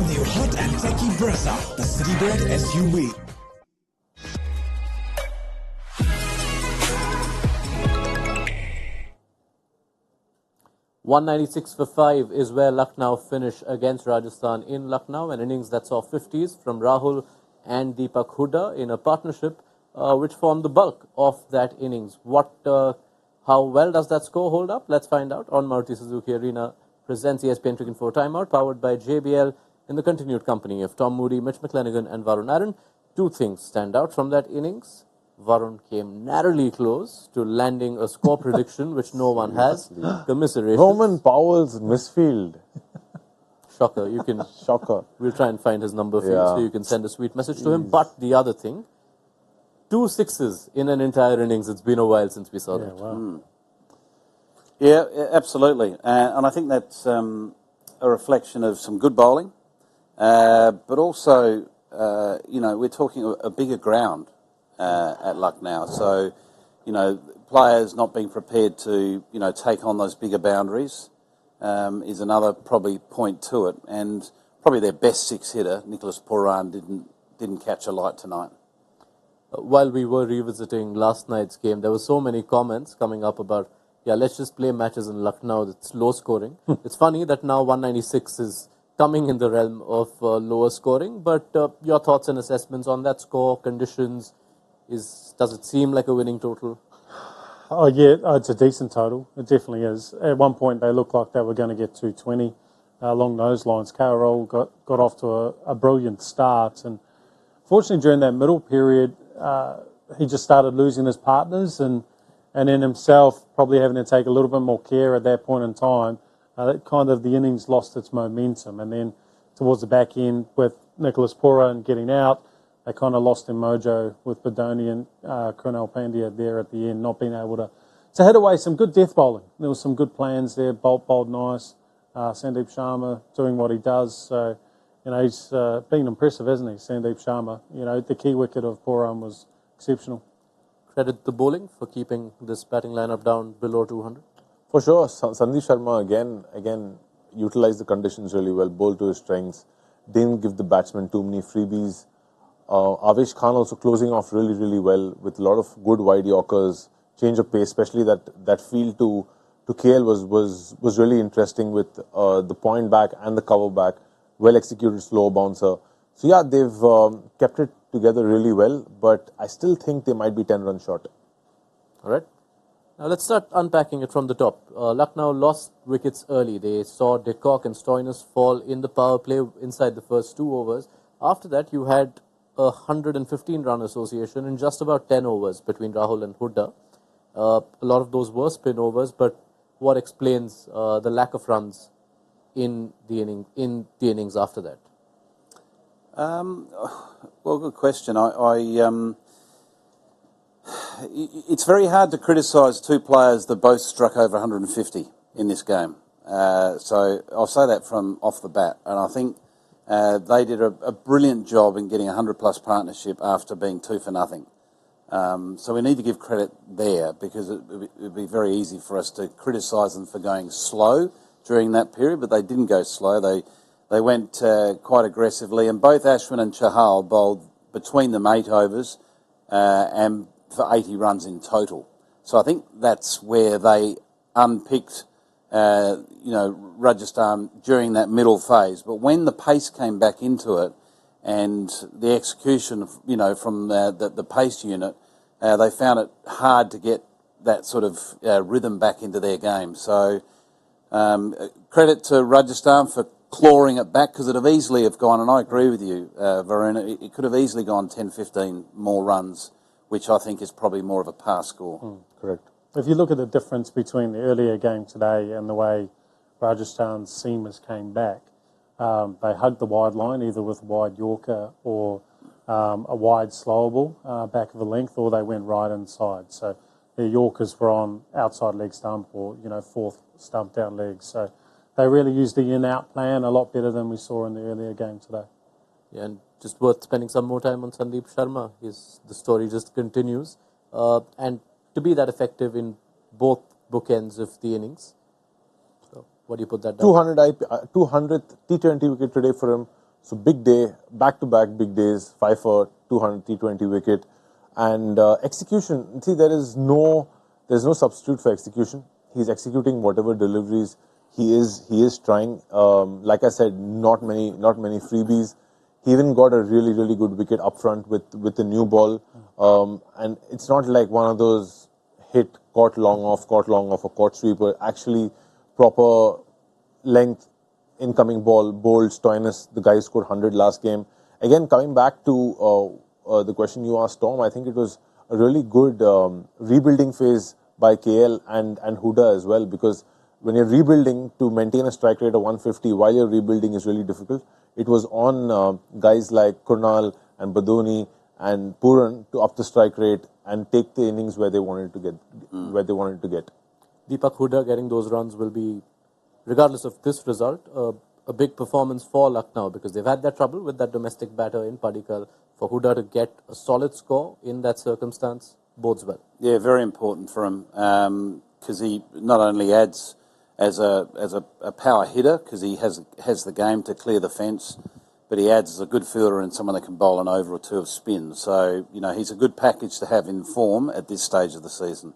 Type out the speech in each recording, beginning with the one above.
new hot and techy Brezza, the Citybird SUV. .196 for 5 is where Lucknow finished against Rajasthan in Lucknow, an innings that saw 50s from Rahul and Deepak Hooda in a partnership which formed the bulk of that innings. How well does that score hold up? Let's find out on Maruti Suzuki Arena presents ESPN Cricket Info Timeout, powered by JBL in the continued company of Tom Moody, Mitch McClenaghan and Varun. Aaron, two things stand out from that innings. Varun came narrowly close to landing a score prediction which no one has. Commiserations. Roman Powell's misfield. Shocker. You can. Shocker. We'll try and find his number for you so you can send a sweet message to him. But the other thing, 2 sixes in an entire innings. It's been a while since we saw that. Wow. Yeah, absolutely. And I think that's a reflection of some good bowling. But also, we're talking a bigger ground at Lucknow. So, players not being prepared to, take on those bigger boundaries is another probably point to it. And probably their best six hitter, Nicholas Pooran, didn't catch a light tonight. While we were revisiting last night's game, there were so many comments coming up about, let's just play matches in Lucknow that's low scoring. It's funny that now 196 is coming in the realm of lower scoring, but your thoughts and assessments on that score, conditions, does it seem like a winning total? Oh, yeah, it's a decent total. It definitely is. At one point, they looked like they were going to get 220 along those lines. KRL got off to a brilliant start, and fortunately, during that middle period, he just started losing his partners, and in himself probably having to take a little bit more care at that point in time. That kind of the innings lost its momentum, and then towards the back end with Nicholas Pooran getting out, they kind of lost their mojo with Badoni and Krunal Pandya there at the end, not being able to hit away some good death bowling. There was some good plans there. Bolt bowled nice. Sandeep Sharma doing what he does. So, he's been impressive, hasn't he, Sandeep Sharma? The key wicket of Pooran was exceptional. Credit the bowling for keeping this batting lineup down below 200. For sure, Sandeep Sharma again utilized the conditions really well, bowled to his strengths, didn't give the batsmen too many freebies. Avesh Khan also closing off really, really well with a lot of good wide yorkers, change of pace, especially that field to KL was really interesting with the point back and the cover back, well executed slow bouncer. So yeah, they've kept it together really well, but I still think they might be 10 runs short. All right. Now let's start unpacking it from the top. Lucknow lost wickets early. They saw De Kock and Stoinis fall in the power play inside the first 2 overs. After that, you had a 115-run association in just about 10 overs between Rahul and Hooda. A lot of those were spin overs, but what explains the lack of runs in the innings after that? Well, good question. It's very hard to criticise 2 players that both struck over 150 in this game. So I'll say that from off the bat. And I think they did a brilliant job in getting a 100-plus partnership after being 2 for nothing. So we need to give credit there, because it would be very easy for us to criticise them for going slow during that period, but they didn't go slow. They went quite aggressively, and both Ashwin and Chahal bowled between them 8 overs and for 80 runs in total. So I think that's where they unpicked, Rajasthan during that middle phase. But when the pace came back into it and the execution, from the pace unit, they found it hard to get that sort of rhythm back into their game. So credit to Rajasthan for clawing it back, because it would have easily have gone, and I agree with you, Varun, it could have easily gone 10, 15 more runs, which I think is probably more of a pass score. Correct. If you look at the difference between the earlier game today and the way Rajasthan's seamers came back, they hugged the wide line, either with wide Yorker or a wide slower ball back of a length, or they went right inside. So their Yorkers were on outside leg stump or, fourth stump down leg. So they really used the in-out plan a lot better than we saw in the earlier game today. Yeah, and just worth spending some more time on Sandeep Sharma. The story just continues. And to be that effective in both bookends of the innings. So what do you put that down? 200th T20 wicket today for him. So big day, back-to-back big days, 5 for 200, T20 wicket. And execution, see, there's no substitute for execution. He's executing whatever deliveries he is trying. Like I said, not many freebies. He even got a really good wicket up front with the new ball. And it's not like one of those hit, caught long off, or caught sweeper. Actually, proper length, incoming ball, bold, Stoinis, the guy who scored 100 last game. Again, coming back to the question you asked, Tom, I think it was a really good rebuilding phase by KL and Huda as well, because when you're rebuilding, to maintain a strike rate of 150 while you're rebuilding is really difficult. It was on guys like Kurnal and Badoni and Puran to up the strike rate and take the innings where they wanted to get. Deepak Huda getting those runs will be, regardless of this result, a big performance for Lucknow, because they've had that trouble with that domestic batter in Padikkal. For Huda to get a solid score in that circumstance bodes well. Yeah, very important for him, because he not only adds as a power hitter, because he has the game to clear the fence, but he adds as a good fielder and someone that can bowl an over or two of spin. So, he's a good package to have in form at this stage of the season.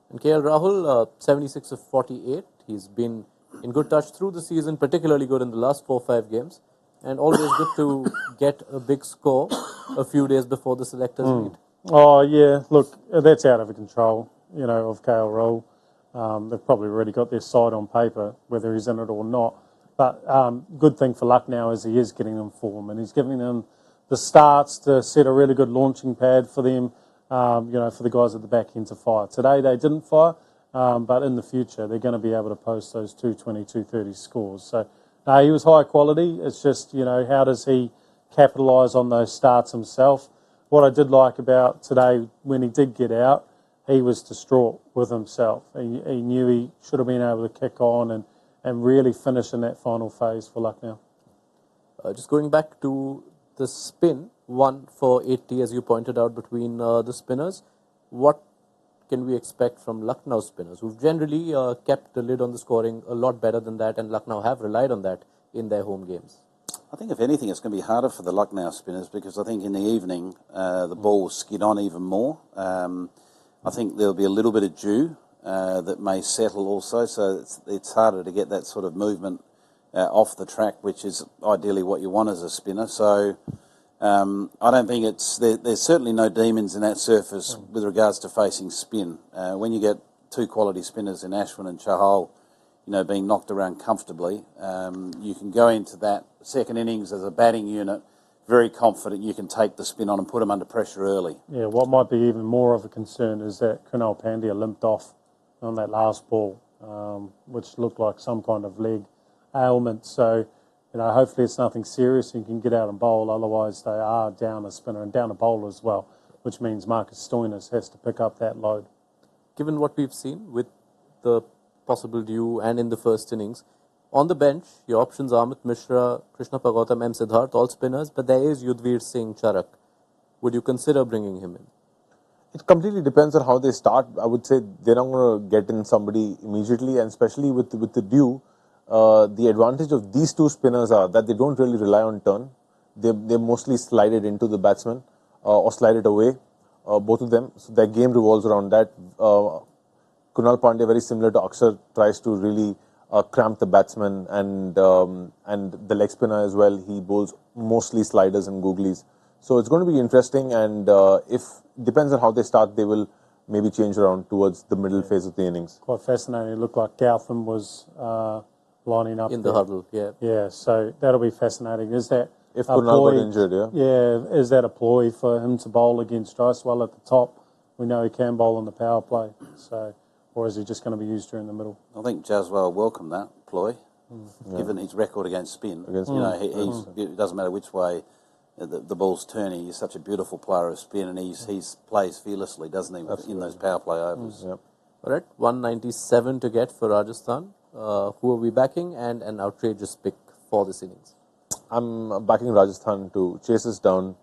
And KL Rahul, 76 of 48. He's been in good touch through the season, particularly good in the last 4-5 games. And always good to get a big score a few days before the selectors meet. Oh, yeah. Look, that's out of control, of KL Rahul. They've probably already got their side on paper, whether he's in it or not. But good thing for Lucknow is he is getting them form, and he's giving them the starts to set a really good launching pad for them, for the guys at the back end to fire. Today they didn't fire, but in the future they're going to be able to post those 220, 230 scores. So he was high quality. It's just, how does he capitalise on those starts himself? What I did like about today, when he did get out, he was distraught with himself. He knew he should have been able to kick on and really finish in that final phase for Lucknow. Just going back to the spin, 1 for 80, as you pointed out, between the spinners. What can we expect from Lucknow spinners, who've generally kept the lid on the scoring a lot better than that, and Lucknow have relied on that in their home games? I think, if anything, it's going to be harder for the Lucknow spinners, because I think in the evening the ball will skid on even more. I think there'll be a little bit of dew that may settle also, so it's harder to get that sort of movement off the track, which is ideally what you want as a spinner. So I don't think there's certainly no demons in that surface with regards to facing spin. When you get two quality spinners in Ashwin and Chahal, being knocked around comfortably, you can go into that second innings as a batting unit very confident you can take the spin on and put them under pressure early. Yeah, what might be even more of a concern is that Kunal Pandya limped off on that last ball, which looked like some kind of leg ailment. So, hopefully it's nothing serious and you can get out and bowl. Otherwise, they are down a spinner and down a bowler as well, which means Marcus Stoinis has to pick up that load. Given what we've seen with the possible dew and in the first innings, on the bench, your options are Amit Mishra, Krishna Gautam, M. Siddharth, all spinners, but there is Yudhvir Singh Charak. Would you consider bringing him in? It completely depends on how they start. I would say they're not going to get in somebody immediately, and especially with the dew, the advantage of these two spinners are that they don't really rely on turn. They mostly slide it into the batsman or slide it away, both of them. So their game revolves around that. Kunal Pandya, very similar to Akshar, tries to really cramp the batsman, and the leg spinner as well. He bowls mostly sliders and googlies. So it's going to be interesting, and if depends on how they start, they will maybe change around towards the middle phase of the innings. Quite fascinating. It looked like Gautam was lining up in there. The huddle, yeah. Yeah, so that'll be fascinating. Is that if Kunal got injured, yeah? Yeah, is that a ploy for him to bowl against Drysdale at the top? We know he can bowl on the power play, so, or is he just going to be used during the middle? I think Jaswal welcomed that ploy, given his record against spin. It doesn't matter which way the ball's turning. He's such a beautiful player of spin, and he plays fearlessly, doesn't he, in those power play overs. Yep. All right, 197 to get for Rajasthan. Who are we backing, and an outrageous pick for this innings? I'm backing Rajasthan to chase us down,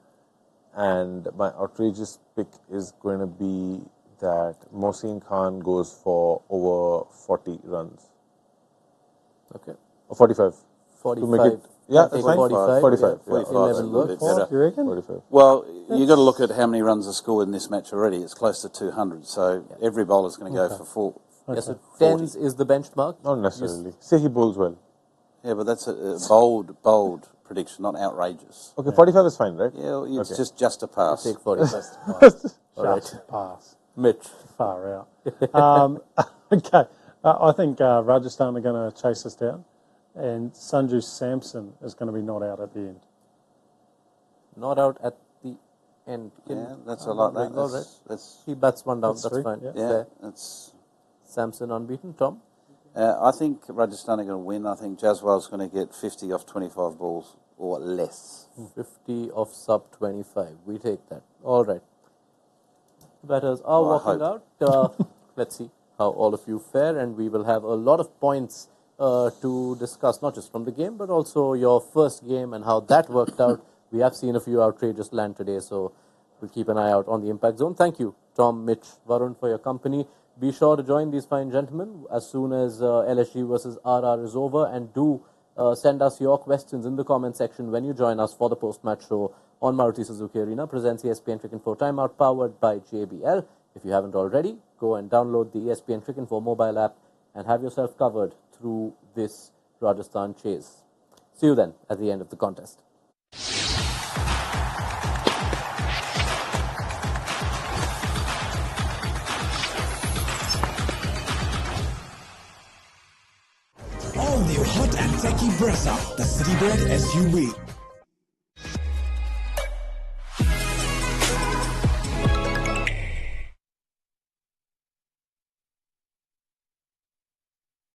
and my outrageous pick is going to be that Mohsin Khan goes for over 40 runs. Okay. Or 45. 45. To make it Yeah, Take that's fine. 45. 45. Yeah, 45 's a 11 little works. bit better. You reckon? 45. Well, you've got to look at how many runs are scored in this match already. It's close to 200, so every bowler's going to go for four. Yeah, so 40. 10s is the benchmark. Not necessarily. Say he bowls well. Yeah, but that's a bold prediction, not outrageous. Okay, 45 is fine, right? Yeah, it's Okay. just a pass. Take 45. All right. Just pass. Mitch. Far out. Okay. I think Rajasthan are going to chase us down, and Sanju Samson is going to be not out at the end. Not out at the end. Yeah, that's a lot. All right. That's He bats one down. That's That's three, fine. yeah. yeah, Fair. that's. Samson unbeaten. Tom. I think Rajasthan are going to win. I think Jaswal's going to get 50 off 25 balls or less. 50 of sub 25. We take that. All right. Batters are Well, I walking hope. out. Let's see how all of you fare, and we will have a lot of points to discuss, not just from the game, but also your first game and how that worked out. We have seen a few outrageous land today, so we'll keep an eye out on the impact zone. Thank you, Tom, Mitch, Varun, for your company. Be sure to join these fine gentlemen as soon as LSG versus RR is over, and do send us your questions in the comment section when you join us for the post-match show on Maruti Suzuki Arena. Presents ESPN Cricket Info Timeout, powered by JBL. If you haven't already, go and download the ESPN Cricket Info mobile app and have yourself covered through this Rajasthan chase. See you then at the end of the contest. All new hot and techy Brezza, the Citybird SUV.